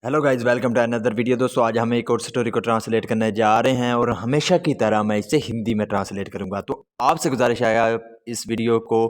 Hello guys, welcome to another video. दोस्तों, आज हम एक और स्टोरी को ट्रांसलेट करने जा रहे हैं और हमेशा की तरह मैं इसे हिंदी में ट्रांसलेट करूंगा। तो आपसे गुजारिश है, आप इस वीडियो को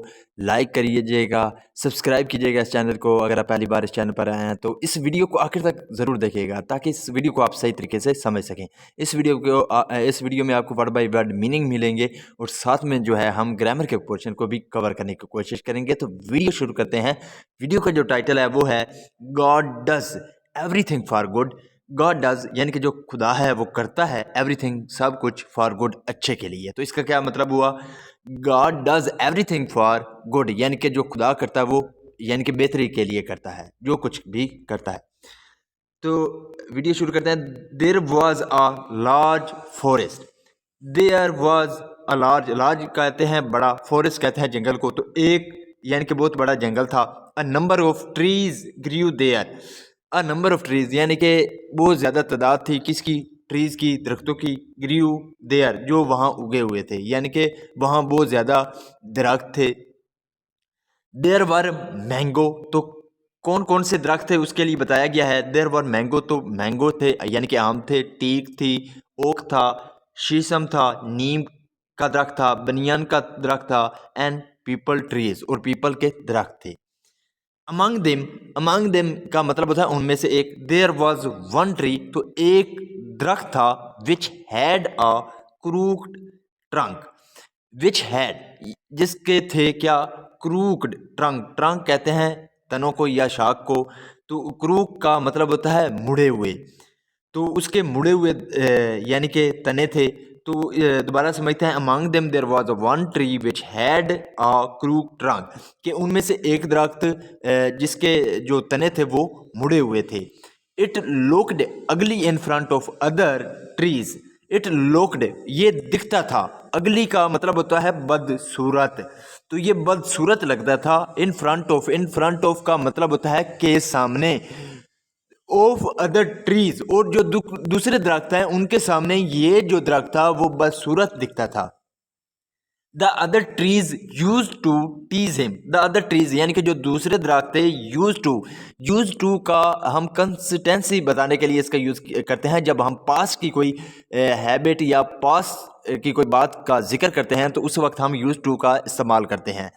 लाइक करिएगा, सब्सक्राइब कीजिएगा इस चैनल को। अगर आप पहली बार इस चैनल पर आए हैं तो इस वीडियो को आखिर तक ज़रूर देखिएगा ताकि इस वीडियो को आप सही तरीके से समझ सकें। इस वीडियो में आपको वर्ड बाय वर्ड मीनिंग मिलेंगे और साथ में जो है हम ग्रामर के पोर्शन को भी कवर करने की कोशिश करेंगे। तो वीडियो शुरू करते हैं। वीडियो का जो टाइटल है वो है God does everything for good. God does यानी कि जो खुदा है वो करता है एवरीथिंग, सब कुछ, फॉर गुड, अच्छे के लिए। तो इसका क्या मतलब हुआ? God does everything for good यानी कि जो खुदा करता है वो यानी कि बेहतरी के लिए करता है, जो कुछ भी करता है। तो वीडियो शुरू करते हैं। There was a large forest. There was a large, large कहते हैं बड़ा, फॉरेस्ट कहते हैं जंगल को। तो एक यानी कि बहुत बड़ा जंगल था। A number of trees grew there. A number of trees यानी कि बहुत ज़्यादा तादाद थी किसकी? ट्रीज़ की, दरख्तों की। ग्रीव देयर जो वहाँ उगे हुए थे, यानी कि वहाँ बहुत ज़्यादा दरख्त थे। देयर वर मैंगो, तो कौन कौन से दरख्त थे उसके लिए बताया गया है। देयर वर मैंगो, तो मैंगो थे यानी कि आम थे। टीक थी, ओक था, शीशम था, नीम का दरख्त था, बनियान का दरख्त था, एंड पीपल ट्रीज, और पीपल के दरख्त थे। अमंग देम का मतलब होता है उनमें से एक। देयर वॉज वन ट्री, तो एक दरख्त था, विच had a crooked trunk. Which had जिसके थे क्या? Crooked trunk. ट्रंक कहते हैं तनों को या शाख को। तो क्रूक का मतलब होता है मुड़े हुए। तो उसके मुड़े हुए यानी कि तने थे। तो दोबारा समझते हैं। Among them there was one tree which had a crook trunk, कि उनमें से एक दरख्त जिसके जो तने थे वो मुड़े हुए थे। इट लुक्ड अगली in front of other trees. It looked ये दिखता था। अगली का मतलब होता है बदसूरत। तो ये बदसूरत लगता था। इन फ्रंट ऑफ का मतलब होता है के सामने। ऑफ अदर ट्रीज, और जो दूसरे दरख्त हैं उनके सामने ये जो दरख्त था वो बदसूरत दिखता था। The other trees use to tease him. The other trees यानी कि जो दूसरे दरख्त थे, यूज टू का हम कंसिस्टेंसी बताने के लिए इसका यूज करते हैं। जब हम पास की कोई हैबिट या पास की कोई बात का जिक्र करते हैं तो उस वक्त हम यूज टू का इस्तेमाल करते हैं।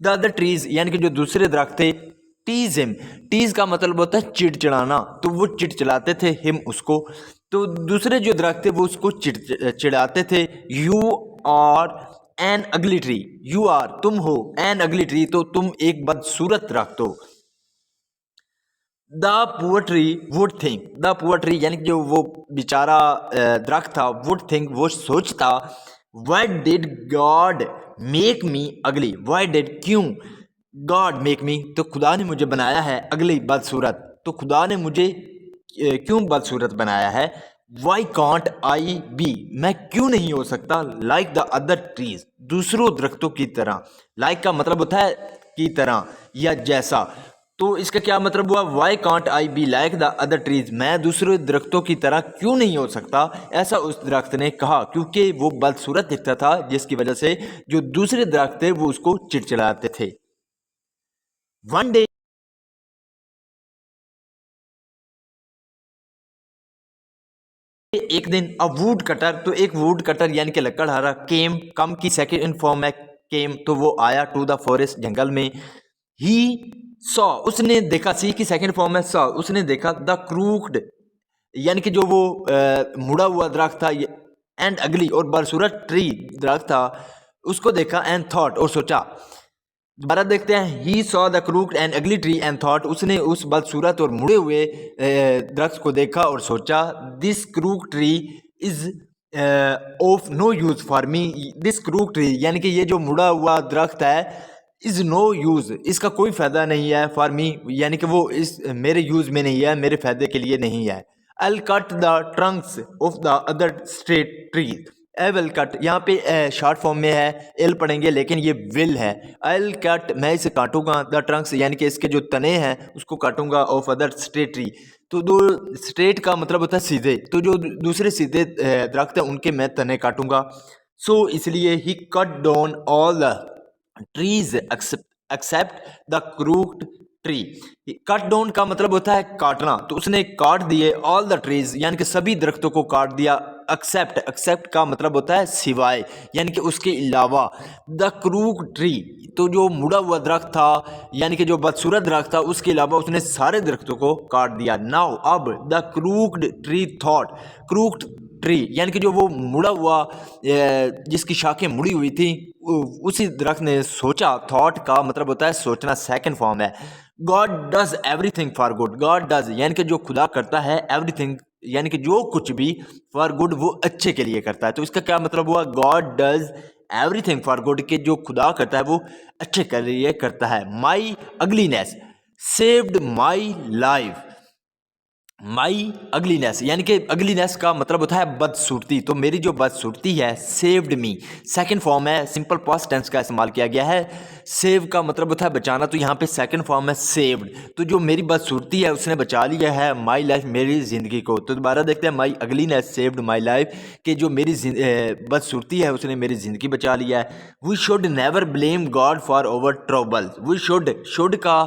द अदर ट्रीज यानी कि जो दूसरे दरख्त थे, टीज हिम, टीज का मतलब होता है चिड़चिड़ाना। तो वो चिड़चिड़ाते थे हिम उसको। तो दूसरे जो दरख्त थे वो उसको चिढ़ाते थे। You are an ugly tree, you are तुम हो, एन अगली ट्री तो तुम एक बदसूरत दरख्त हो। The poor tree would think, the poor tree यानी कि जो वो बेचारा दरख्त था, वुड थिंक वो सोचता। Why did God make me अगली, व्हाई डिड क्यों गॉड मेक मी, तो खुदा ने मुझे बनाया है अगली, बदसूरत। तो खुदा ने मुझे क्यों बदसूरत बनाया है। वाई कांट आई बी, मैं क्यों नहीं हो सकता लाइक द अदर ट्रीज, दूसरों दरख्तों की तरह। लाइक का मतलब होता है की तरह या जैसा। तो इसका क्या मतलब हुआ? Why can't I be like the other trees, मैं दूसरे दरख्तों की तरह क्यों नहीं हो सकता, ऐसा उस दरख्त ने कहा, क्योंकि वो बदसूरत दिखता था जिसकी वजह से जो दूसरे दरख्त थे वो उसको चिड़चिड़ाते थे। वन डे, एक दिन, अ वुड कटर, तो एक वुड कटर यानी कि लकड़हारा, केम, कम की सेकंड फॉर्म है केम, तो वो आया टू द फॉरेस्ट, जंगल में। ही सॉ, उसने देखा, सी की सेकंड फॉर्म है सॉ, उसने देखा द क्रूक्ड यानी कि जो वो मुड़ा हुआ दरख्त था, एंड अगली और बदसूरत ट्री दरख्त था, उसको देखा। एंड थॉट, और सोचा। दोबारा देखते हैं। He saw the crooked and अगली ट्री एंड थॉट, उसने उस बदसूरत और मुड़े हुए दरख्त को देखा और सोचा। This crook tree is of no use for me. This crook tree यानी कि ये जो मुड़ा हुआ दरख्त है, इज नो यूज, इसका कोई फायदा नहीं है, फॉर मी यानी कि वो इस मेरे यूज में नहीं है, मेरे फायदे के लिए नहीं है। I cut the Trunks of the other straight trees. I will cut, यहाँ पे शॉर्ट फॉर्म में है, एल पढ़ेंगे लेकिन ये विल है। आई विल कट, मैं इसे काटूंगा। द ट्रंक्स यानी कि इसके जो तने हैं उसको काटूंगा। ऑफ अदर स्ट्रेट ट्री, तो दो स्ट्रेट का मतलब होता है सीधे, तो जो दूसरे सीधे दरख्त है उनके मैं तने काटूंगा। सो इसलिए ही cut down all the trees except the crooked tree. Cut down का मतलब होता है काटना, तो उसने काट दिए ऑल द ट्रीज यानी कि सभी दरख्तों को काट दिया। एक्सेप्ट, एक्सेप्ट का मतलब होता है सिवाय यानी कि उसके अलावा। द क्रूक ट्री, तो जो मुड़ा हुआ दरख्त था यानी कि जो बदसूरत दरख्त था उसके अलावा उसने सारे दरख्तों को काट दिया। नाउ अब the crooked tree thought, crooked tree यानी कि जो वो मुड़ा हुआ जिसकी शाखें मुड़ी हुई थी उसी दरख्त ने सोचा। थॉट का मतलब होता है सोचना, सेकंड फॉर्म है। God does everything for good, God does यानी कि जो खुदा करता है, एवरीथिंग यानी कि जो कुछ भी, फॉर गुड वो अच्छे के लिए करता है। तो इसका क्या मतलब हुआ, God does everything for good, के जो खुदा करता है वो अच्छे के लिए करता है। My ugliness saved my life, my ugliness यानी कि अगलीनेस का मतलब होता है बदसूरती, तो मेरी जो बदसूरती है सेव्ड मी, सेकंड फॉर्म है, सिंपल पास्ट टेंस का इस्तेमाल किया गया है। सेव का मतलब होता है बचाना, तो यहाँ पे सेकंड फॉर्म है सेव्ड, तो जो मेरी बदसूरती है उसने बचा लिया है माई लाइफ, मेरी ज़िंदगी को। तो दोबारा देखते हैं, माई अगलीनेस सेव्ड माई लाइफ, कि जो मेरी बदसूरती है उसने मेरी ज़िंदगी बचा लिया है। We should never blame God for over trouble, we should का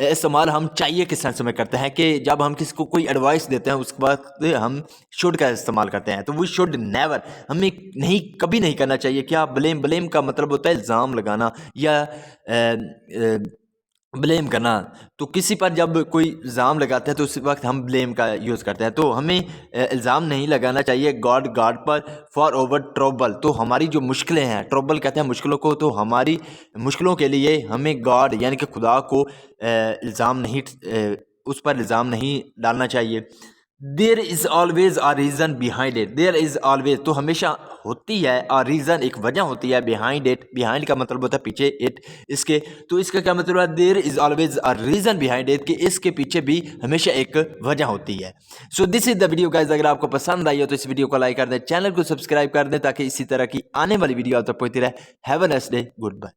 इस्तेमाल हम चाहिए के सेंस में करते हैं कि जब हम किसी को कोई एडवाइस देते हैं उसके बाद हम शुड का इस्तेमाल करते हैं। तो वी शुड नेवर, हमें नहीं, कभी नहीं करना चाहिए क्या, ब्लेम। ब्लेम का मतलब होता है इल्ज़ाम लगाना या ब्लेम करना। तो किसी पर जब कोई इल्ज़ाम लगाते हैं तो उस वक्त हम ब्लेम का यूज़ करते हैं। तो हमें इल्ज़ाम नहीं लगाना चाहिए गॉड पर फॉर ओवर ट्रबल, तो हमारी जो मुश्किलें हैं, ट्रबल कहते हैं मुश्किलों को, तो हमारी मुश्किलों के लिए हमें गॉड यानी कि खुदा को उस पर इल्ज़ाम नहीं डालना चाहिए। There is always a reason behind it, there is always तो हमेशा होती है, अ रीज़न एक वजह होती है, बिहाइंड इट, बिहाइंड का मतलब होता है पीछे, इट इसके, तो इसका क्या मतलब है, there is always a reason behind it, कि इसके पीछे भी हमेशा एक वजह होती है। So this is the video guys, अगर आपको पसंद आई हो तो इस वीडियो को लाइक कर दें, चैनल को सब्सक्राइब कर दें ताकि इसी तरह की आने वाली वीडियो आप तक पहुंचती रहे। Have a nice day, good bye.